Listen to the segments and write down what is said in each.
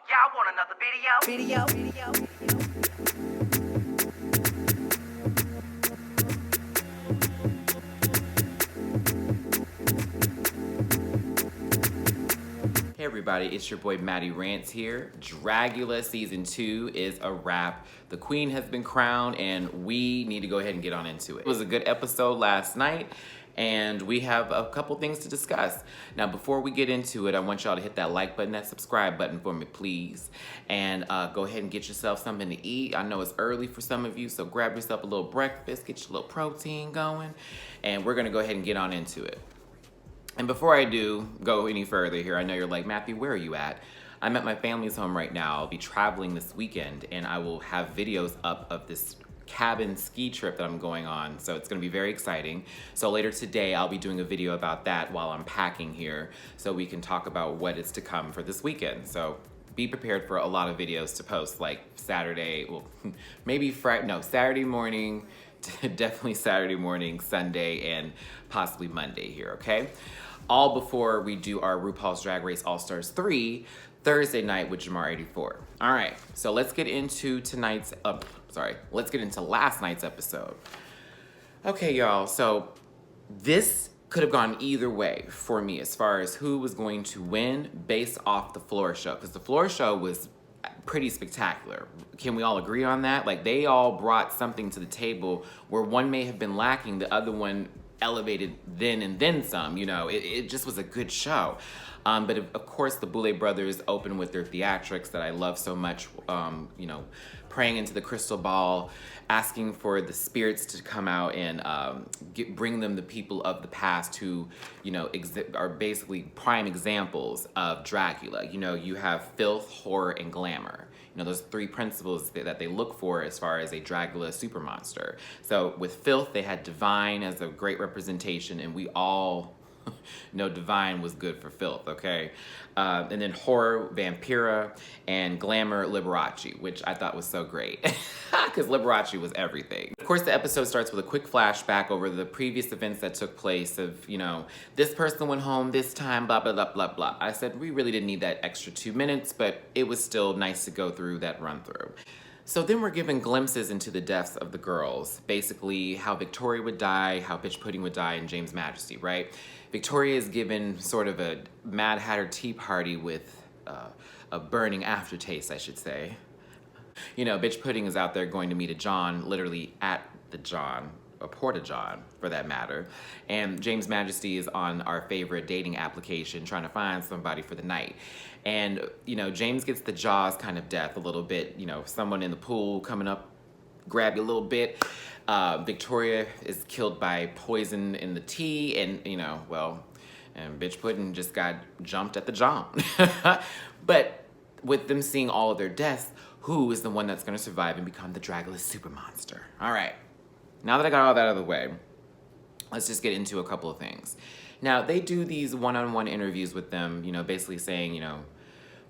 Y'all want another video? Hey everybody, it's your boy Matty Rants here. Dragula season 2 is a wrap. The queen has been crowned and we need to go ahead and get on into it. It was a good episode last night and we have a couple things to discuss. Now before we get into it, I want y'all to hit that like button, that subscribe button for me please. And go ahead and get yourself something to eat. I know it's early for some of you, so grab yourself a little breakfast, get your little protein going, and we're gonna go ahead and get on into it. And before I do go any further here, I know you're like, Matthew, where are you at? I'm at my family's home right now. I'll be traveling this weekend and I will have videos up of this cabin ski trip that I'm going on. So it's gonna be very exciting. So later today, I'll be doing a video about that while I'm packing here so we can talk about what is to come for this weekend. So be prepared for a lot of videos to post, like Saturday, well, maybe Friday, no, Saturday morning, definitely Saturday morning, Sunday, and possibly Monday here, okay? All before we do our RuPaul's Drag Race All-Stars 3 Thursday night with Jamar 84. All right, so let's get into let's get into last night's episode. Okay, y'all, so this could have gone either way for me as far as who was going to win based off the floor show, because the floor show was pretty spectacular. Can we all agree on that? Like, they all brought something to the table where one may have been lacking, the other one elevated then and then some. You know, it just was a good show. But of course, the Boulet brothers opened with their theatrics that I love so much, you know, praying into the crystal ball, asking for the spirits to come out and bring them the people of the past who, you know, are basically prime examples of Dragula. You know, you have filth, horror, and glamour. You know, those three principles that they look for as far as a Dragula super monster. So with filth, they had Divine as a great representation, and we all know Divine was good for filth, okay? And then horror, Vampira, and glamour, Liberace, which I thought was so great, because Liberace was everything. Of course, the episode starts with a quick flashback over the previous events that took place of, you know, this person went home this time, blah, blah, blah, blah, blah. I said we really didn't need that extra 2 minutes, but it was still nice to go through that run through. So then we're given glimpses into the deaths of the girls. Basically, how Victoria would die, how Bitch Pudding would die, and James Majesty, right? Victoria is given sort of a Mad Hatter tea party with a burning aftertaste, I should say. You know, Bitch Pudding is out there going to meet a John, literally at the John, a porta-john for that matter. And James Majesty is on our favorite dating application trying to find somebody for the night. And, you know, James gets the Jaws kind of death a little bit, you know, someone in the pool coming up, grab you a little bit. Victoria is killed by poison in the tea, and, you know, well, and Bitch Pudding just got jumped at the John. But with them seeing all of their deaths, who is the one that's gonna survive and become the Dragula super monster? All right. Now that I got all that out of the way, let's just get into a couple of things. Now, they do these one-on-one interviews with them, you know, basically saying, you know,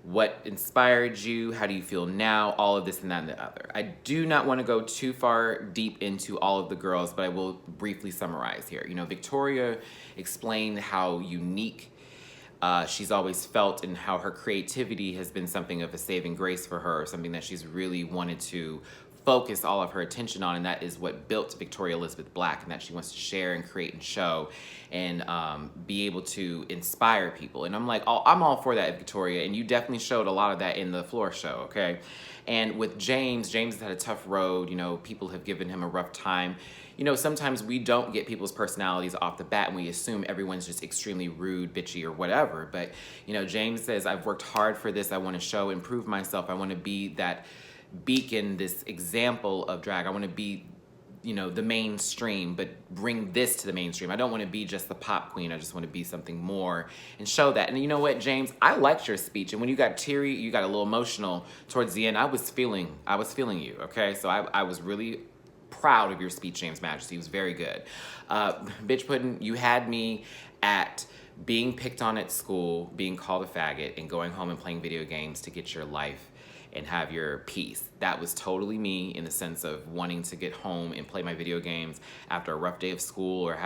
what inspired you, how do you feel now, all of this and that and the other. I do not want to go too far deep into all of the girls, but I will briefly summarize here. You know, Victoria explained how unique she's always felt and how her creativity has been something of a saving grace for her, something that she's really wanted to focus all of her attention on, and that is what built Victoria Elizabeth Black, and that she wants to share and create and show and be able to inspire people. And I'm like, I'm all for that, Victoria, and you definitely showed a lot of that in the floor show, okay? And with James has had a tough road. You know, people have given him a rough time. You know, sometimes we don't get people's personalities off the bat and we assume everyone's just extremely rude, bitchy, or whatever. But, you know, James says, I've worked hard for this. I want to show and prove myself. I want to be that beacon, this example of drag. I want to be, you know, the mainstream, but bring this to the mainstream. I don't want to be just the pop queen. I just want to be something more and show that. And you know what, James, I liked your speech. And when you got teary, you got a little emotional towards the end. I was feeling you, okay? So I was really proud of your speech, James Majesty. It was very good. Bitch Pudding, you had me at being picked on at school, being called a faggot, and going home and playing video games to get your life and have your peace. That was totally me, in the sense of wanting to get home and play my video games after a rough day of school, or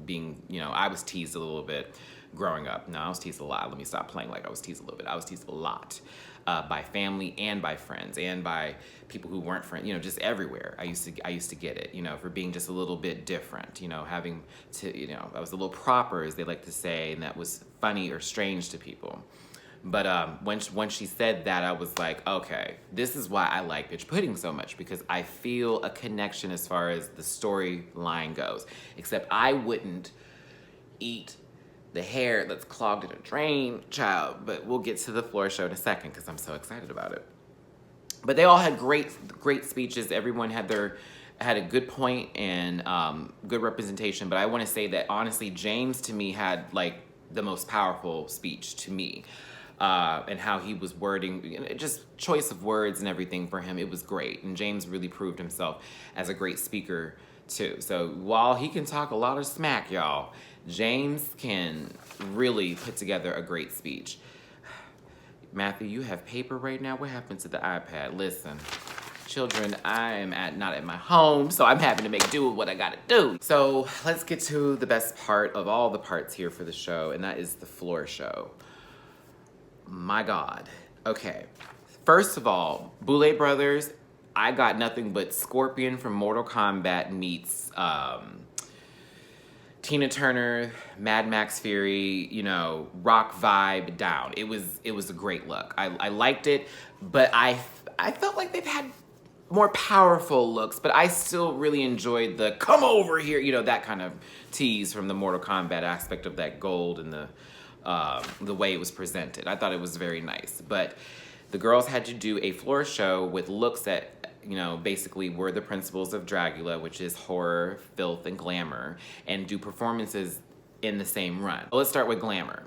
being, you know, I was teased a little bit. growing up. No, I was teased a lot. Let me stop playing like I was teased a little bit. I was teased a lot by family and by friends and by people who weren't friends, you know, just everywhere. I used to get it, you know, for being just a little bit different, you know, having to, you know, I was a little proper, as they like to say, and that was funny or strange to people. But when she said that, I was like, okay, this is why I like Bitch Pudding so much, because I feel a connection as far as the storyline goes. Except I wouldn't eat the hair that's clogged in a drain, child. But we'll get to the floor show in a second because I'm so excited about it. But they all had great speeches. Everyone had a good point and good representation. But I want to say that honestly, James to me had like the most powerful speech to me. And how he was wording, just choice of words and everything for him, it was great. And James really proved himself as a great speaker too. So while he can talk a lot of smack, y'all, James can really put together a great speech. Matthew, you have paper right now? What happened to the iPad? Listen, children, I am not at my home, so I'm having to make do with what I gotta do. So let's get to the best part of all the parts here for the show, and that is the floor show. My God. Okay. First of all, Boulay Brothers, I got nothing but Scorpion from Mortal Kombat meets Tina Turner, Mad Max Fury, you know, rock vibe down. It was a great look. I liked it, but I felt like they've had more powerful looks, but I still really enjoyed the come over here, you know, that kind of tease from the Mortal Kombat aspect of that gold and the way it was presented. I thought it was very nice. But the girls had to do a floor show with looks that, you know, basically were the principles of Dragula, which is horror, filth, and glamour, and do performances in the same run. Let's start with glamour.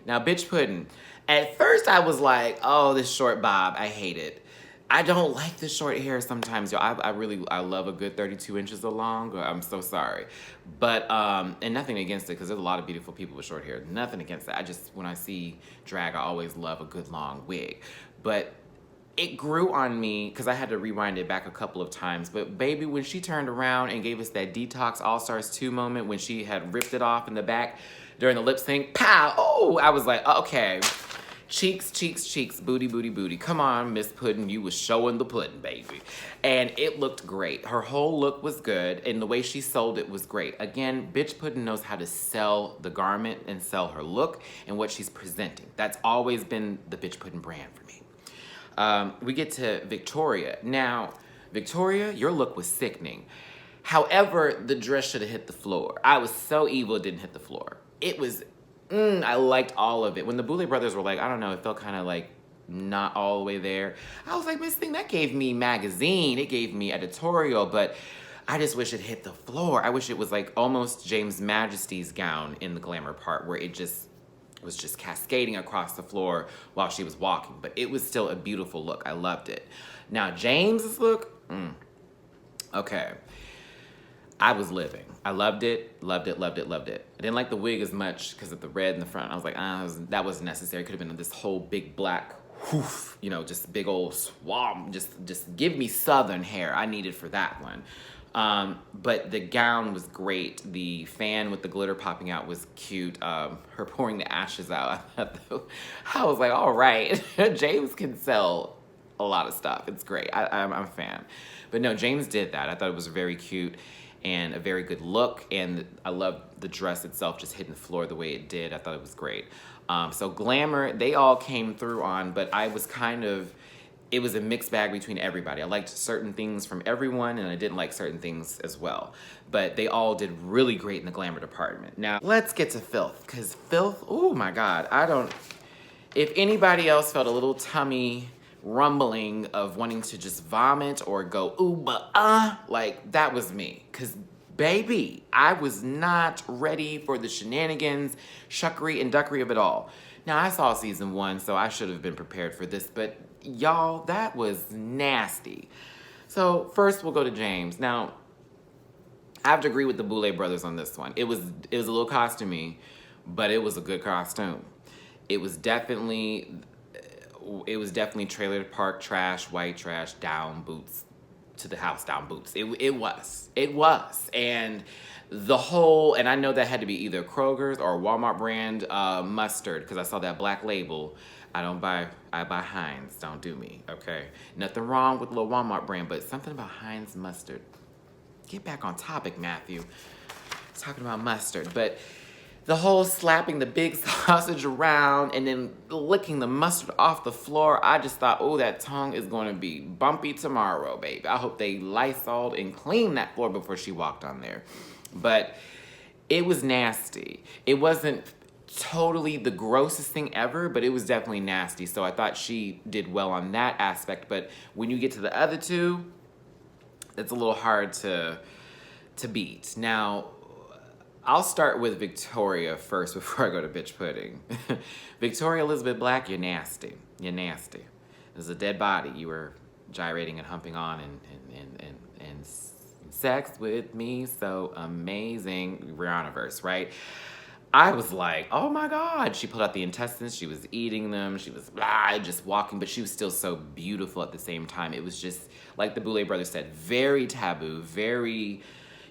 Now, Bitch Pudding. At first, I was like, oh, this short bob, I hate it. I don't like the short hair sometimes, y'all. I love a good 32 inches along. I'm so sorry. But, and nothing against it, because there's a lot of beautiful people with short hair. Nothing against that. I just, when I see drag, I always love a good long wig. But it grew on me, because I had to rewind it back a couple of times. But baby, when she turned around and gave us that Detox All-Stars 2 moment, when she had ripped it off in the back during the lip sync, pow, oh, I was like, okay. Cheeks, cheeks, cheeks, booty, booty, booty. Come on, Miss Pudding, you was showing the pudding, baby. And it looked great. Her whole look was good, and the way she sold it was great. Again, Bitch Pudding knows how to sell the garment and sell her look and what she's presenting. That's always been the Bitch Pudding brand for me. We get to Victoria. Now, Victoria, your look was sickening. However, the dress should have hit the floor. I was so evil it didn't hit the floor. It was... I liked all of it. When the Boulay Brothers were like, I don't know, it felt kind of like not all the way there. I was like, Miss Thing, that gave me magazine. It gave me editorial, but I just wish it hit the floor. I wish it was like almost James Majesty's gown in the glamour part where it just was just cascading across the floor while she was walking. But it was still a beautiful look. I loved it. Now, James's look, okay. I was living. I loved it, loved it, loved it, loved it. I didn't like the wig as much because of the red in the front. I was like, that wasn't necessary. Could have been this whole big black whoof, you know, just big old swamp. Just give me southern hair. I needed for that one. But the gown was great. The fan with the glitter popping out was cute. Her pouring the ashes out. I was like, all right, James can sell a lot of stuff. It's great. I'm a fan. But no, James did that. I thought it was very cute and a very good look, and I love the dress itself just hitting the floor the way it did. I thought it was great. So glamour, they all came through on, but I was it was a mixed bag between everybody. I liked certain things from everyone, and I didn't like certain things as well. But they all did really great in the glamour department. Now, let's get to filth, because filth, oh my God, if anybody else felt a little tummy rumbling of wanting to just vomit or go ooh but like that was me, because baby, I was not ready for the shenanigans, shuckery and duckery of it all. Now, I saw season 1, so I should have been prepared for this, but y'all, that was nasty. So first we'll go to James. Now, I have to agree with the Boulay Brothers on this one. It was a little costumey, but it was a good costume. It was definitely trailer park trash, white trash, down boots, to the house down boots. It was. And and I know that had to be either Kroger's or Walmart brand mustard, because I saw that black label. I buy Heinz. Don't do me, okay? Nothing wrong with the little Walmart brand, but something about Heinz mustard. Get back on topic, Matthew. Talking about mustard, but the whole slapping the big sausage around and then licking the mustard off the floor, I just thought, oh, that tongue is going to be bumpy tomorrow, baby. I hope they Lysoled and cleaned that floor before she walked on there. But it was nasty. It wasn't totally the grossest thing ever, but it was definitely nasty. So I thought she did well on that aspect. But when you get to the other two, it's a little hard to beat. Now, I'll start with Victoria first before I go to bitch pudding. Victoria Elizabeth Black, you're nasty. You're nasty. There's a dead body you were gyrating and humping on and sex with me, so amazing. Rihannaverse, right? I was like, oh my God. She pulled out the intestines. She was eating them. She was just walking, but she was still so beautiful at the same time. It was just, like the Boulay brothers said, very taboo, very,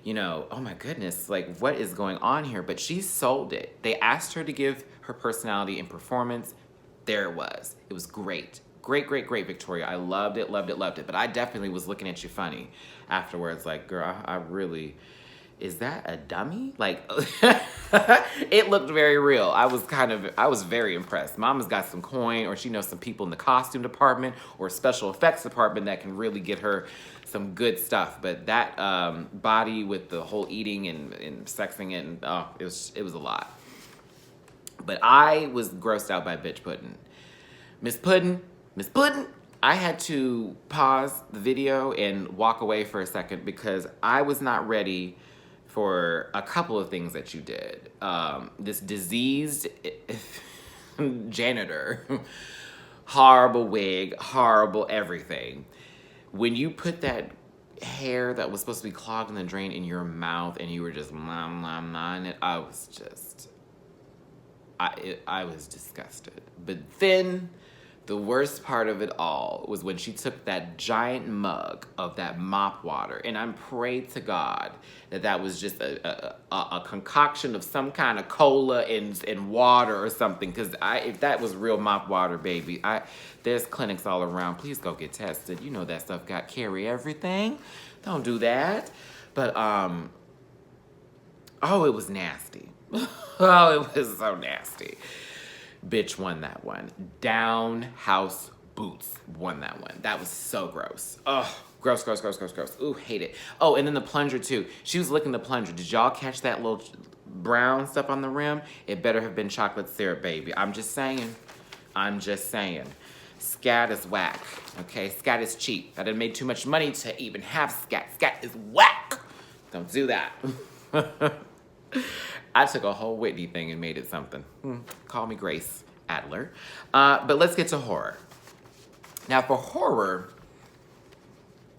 oh my goodness, like what is going on here? But she sold it. They asked her to give her personality and performance. There it was. It was great. Great, great, great, Victoria. I loved it, loved it, loved it. But I definitely was looking at you funny afterwards. Like, girl, I really, is that a dummy? Like, it looked very real. I was very impressed. Mama's got some coin, or she knows some people in the costume department or special effects department that can really get her some good stuff. But that body with the whole eating and sexing it, and it was a lot. But I was grossed out by bitch pudding. Miss Puddin', I had to pause the video and walk away for a second because I was not ready for a couple of things that you did. This diseased janitor, horrible wig, horrible everything. When you put that hair that was supposed to be clogged in the drain in your mouth and you were just and it, I was disgusted. But then the worst part of it all was when she took that giant mug of that mop water, and I prayed to God that was just a concoction of some kind of cola and water or something, because if that was real mop water, baby, there's clinics all around. Please go get tested. You know that stuff carry everything. Don't do that. But it was nasty. Oh, it was so nasty. Bitch won that one. Down House Boots won that one. That was so gross. Ugh, gross, gross, gross, gross, gross. Ooh, hate it. Oh, and then the plunger too. She was licking the plunger. Did y'all catch that little brown stuff on the rim? It better have been chocolate syrup, baby. I'm just saying. Scat is whack, okay? Scat is cheap. I done made too much money to even have scat. Scat is whack. Don't do that. I took a whole Whitney thing and made it something. Call me Grace Adler. But let's get to horror. Now for horror,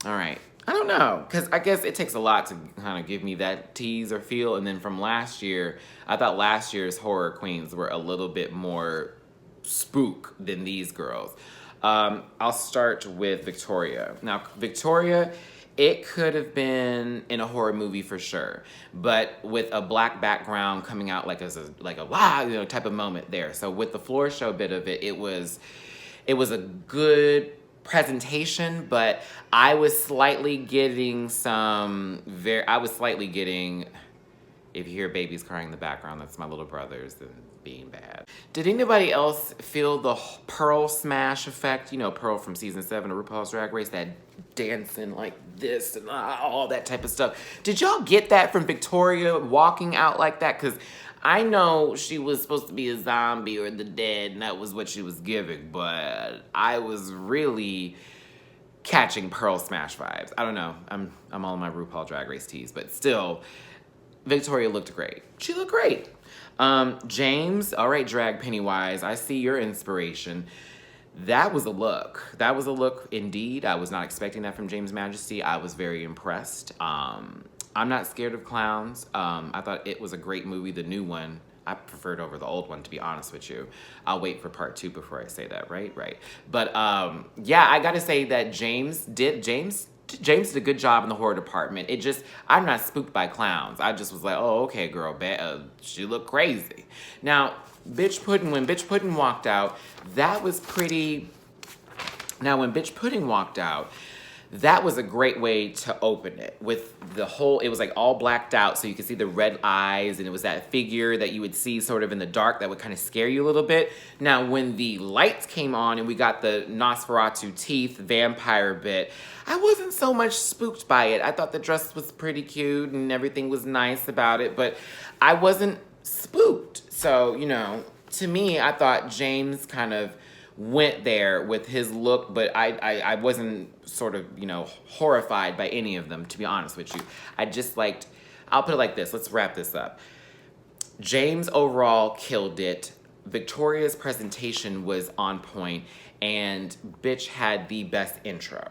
all right, I don't know, because I guess it takes a lot to kind of give me that tease or feel. And then from last year, I thought last year's horror queens were a little bit more spook than these girls. I'll start with Victoria. Now, Victoria, it could have been in a horror movie for sure, but with a black background coming out like a wow, type of moment there. So with the Floorshow bit of it, it was a good presentation, but I was slightly getting if you hear babies crying in the background, that's my little brothers and being bad. Did anybody else feel the Pearl smash effect? Pearl from season 7 of RuPaul's Drag Race, that dancing like this and all that type of stuff. Did y'all get that from Victoria walking out like that? Because I know she was supposed to be a zombie or the dead, and that was what she was giving, but I was really catching Pearl smash vibes. I don't know. I'm all in my RuPaul Drag Race tease, but still, Victoria looked great. She looked great. James, all right, Drag Pennywise, I see your inspiration. That was a look. That was a look indeed. I was not expecting that from James Majesty. I was very impressed. I'm not scared of clowns. I thought it was a great movie, the new one. I preferred over the old one, to be honest with you. I'll wait for part 2 before I say that, right? But yeah, I gotta say that James James did a good job in the horror department. I'm not spooked by clowns. I just was like, oh, okay, girl, she looked crazy. Now, when Bitch Pudding walked out, that was pretty. Now, when Bitch Pudding walked out, that was a great way to open it with it was like all blacked out so you could see the red eyes, and it was that figure that you would see sort of in the dark that would kind of scare you a little bit. Now, when the lights came on and we got the Nosferatu teeth vampire bit, I wasn't so much spooked by it. I thought the dress was pretty cute and everything was nice about it, but I wasn't spooked. So, to me, I thought James kind of went there with his look, but I wasn't sort of, horrified by any of them, to be honest with you. I'll put it like this. Let's wrap this up. James overall killed it. Victoria's presentation was on point, and Bitch had the best intro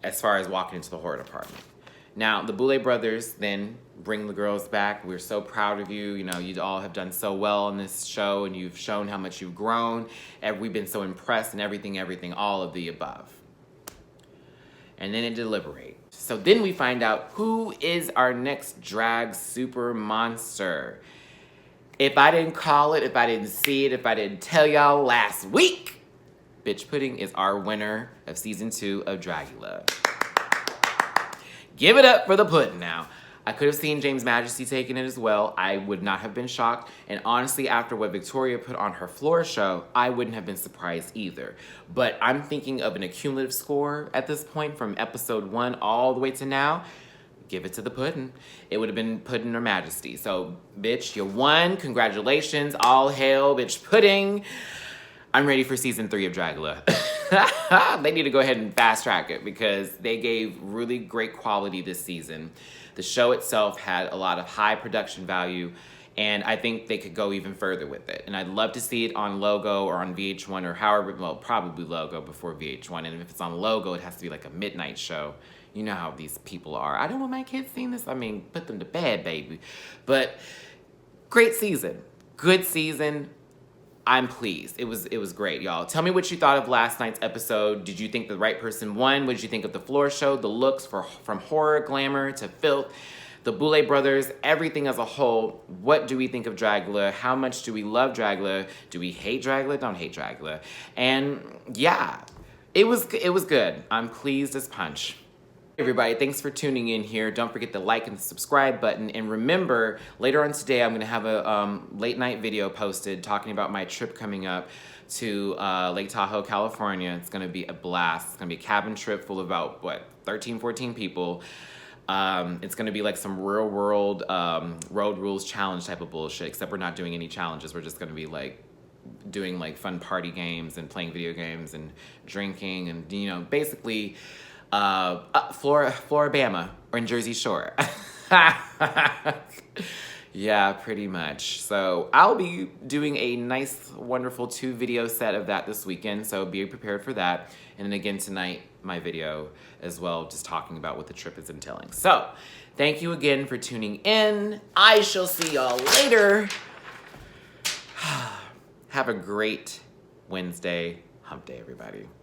as far as walking into the horror department. Now, the Boulet brothers then bring the girls back. We're so proud of you. You all have done so well on this show, and you've shown how much you've grown. And we've been so impressed, and everything, all of the above. And then it deliberate. So then we find out who is our next drag super monster. If I didn't call it, if I didn't see it, if I didn't tell y'all last week, Bitch Pudding is our winner of season 2 of Dragula. Give it up for the pudding now. I could have seen James Majesty taking it as well. I would not have been shocked. And honestly, after what Victoria put on her Floorshow, I wouldn't have been surprised either. But I'm thinking of an accumulative score at this point from episode 1 all the way to now. Give it to the pudding. It would have been Pudding or Majesty. So, bitch, you won. Congratulations. All hail, Bitch Pudding. I'm ready for season 3 of Dragula. They need to go ahead and fast track it because they gave really great quality this season. The show itself had a lot of high production value, and I think they could go even further with it. And I'd love to see it on Logo or on VH1 or however, well, probably Logo before VH1. And if it's on Logo, it has to be like a midnight show. You know how these people are. I don't want my kids seeing this. I mean, put them to bed, baby. But great season. Good season. I'm pleased. It was great, y'all. Tell me what you thought of last night's episode. Did you think the right person won? What did you think of the Floorshow? The looks from horror, glamour to filth, the Boulet brothers, everything as a whole. What do we think of Dragula? How much do we love Dragula? Do we hate Dragula? Don't hate Dragula. And yeah, it was good. I'm pleased as punch. Everybody, thanks for tuning in here. Don't forget the like and the subscribe button. And remember, later on today, I'm going to have a late night video posted talking about my trip coming up to Lake Tahoe, California. It's going to be a blast. It's going to be a cabin trip full of about, 13, 14 people. It's going to be like some real world road rules challenge type of bullshit, except we're not doing any challenges. We're just going to be like doing like fun party games and playing video games and drinking and, basically... Floribama or in Jersey Shore. Yeah, pretty much. So I'll be doing a nice, wonderful 2-video set of that this weekend. So be prepared for that. And then again tonight, my video as well, just talking about what the trip is entailing. So thank you again for tuning in. I shall see y'all later. Have a great Wednesday hump day, everybody.